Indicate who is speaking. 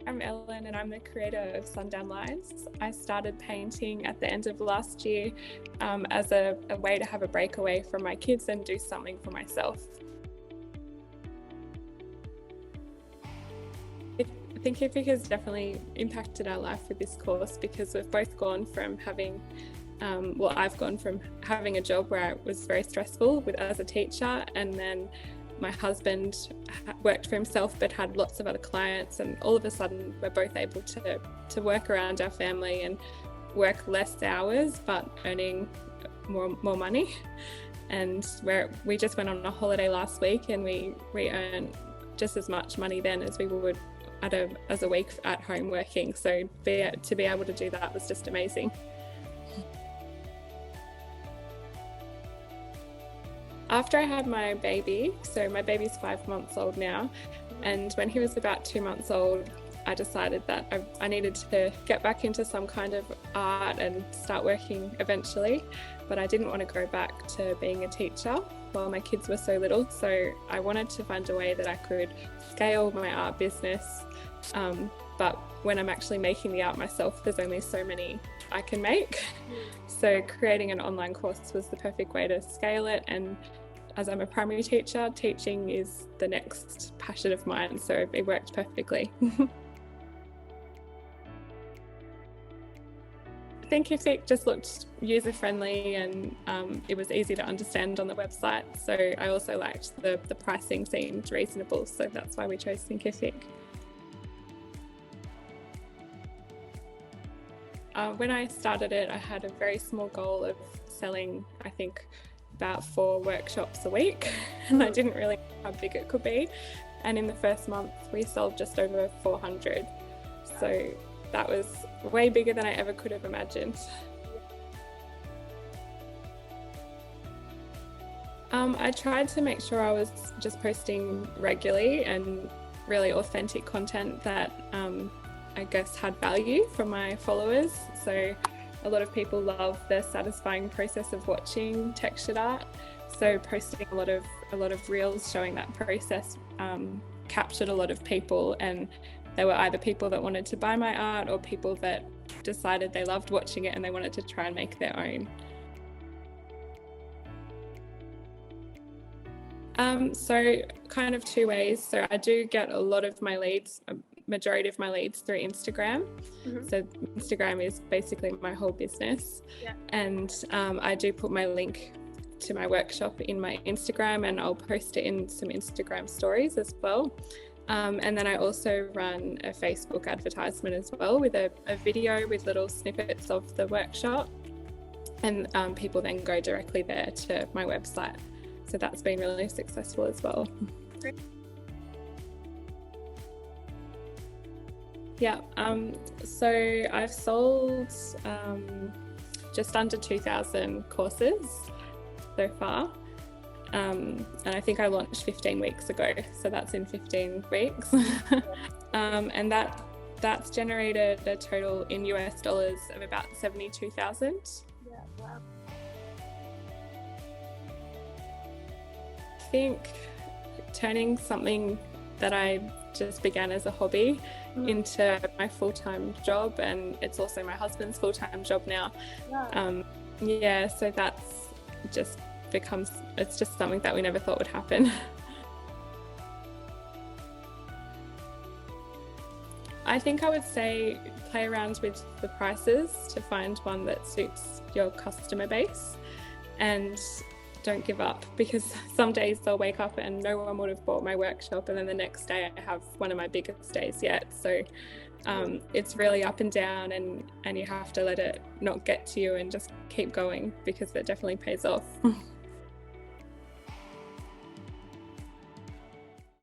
Speaker 1: I'm Ellen and I'm the creator of Sundown Lines. I started painting at the end of last year as a way to have a breakaway from my kids and do something for myself. Thinkific has definitely impacted our life with this course because we've both gone from having I've gone from having a job where it was very stressful as a teacher, and then my husband worked for himself but had lots of other clients, and all of a sudden we're both able to work around our family and work less hours but earning more money. And we just went on a holiday last week and we earned just as much money then as we would as a week at home working. So to be able to do that was just amazing. After I had my baby, so my baby's 5 months old now, and when he was about 2 months old, I decided that I needed to get back into some kind of art and start working eventually, but I didn't want to go back to being a teacher while my kids were so little. So I wanted to find a way that I could scale my art business, but when I'm actually making the art myself, there's only so many I can make. So creating an online course was the perfect way to scale it, and as I'm a primary teacher, teaching is the next passion of mine, so it worked perfectly. Thinkific just looked user-friendly and it was easy to understand on the website, so I also liked the pricing seemed reasonable, so that's why we chose Thinkific. When I started it, I had a very small goal of selling, I think, about 4 workshops a week, and I didn't really know how big it could be. And in the first month, we sold just over 400. So that was way bigger than I ever could have imagined. I tried to make sure I was just posting regularly and really authentic content that I guess had value for my followers. So a lot of people love the satisfying process of watching textured art. So posting a lot of reels showing that process captured a lot of people, and they were either people that wanted to buy my art or people that decided they loved watching it and they wanted to try and make their own. So kind of 2 ways. So I do get a lot of my leads, majority of my leads through Instagram. Mm-hmm. So Instagram is basically my whole business. Yeah. And I do put my link to my workshop in my Instagram, and I'll post it in some Instagram stories as well. And then I also run a Facebook advertisement as well with a video with little snippets of the workshop, and people then go directly there to my website. So that's been really successful as well. Great. Yeah, so I've sold just under 2,000 courses so far, and I think I launched 15 weeks ago, so that's in 15 weeks. And that's generated a total in US dollars of about 72,000.
Speaker 2: Yeah, wow.
Speaker 1: I think turning something that I just began as a hobby into my full-time job, and it's also my husband's full-time job now. Yeah. So that's just it's just something that we never thought would happen. I think I would say play around with the prices to find one that suits your customer base, and don't give up, because some days I'll wake up and no one would have bought my workshop, and then the next day I have one of my biggest days yet. So it's really up and down, and you have to let it not get to you and just keep going, because it definitely pays off.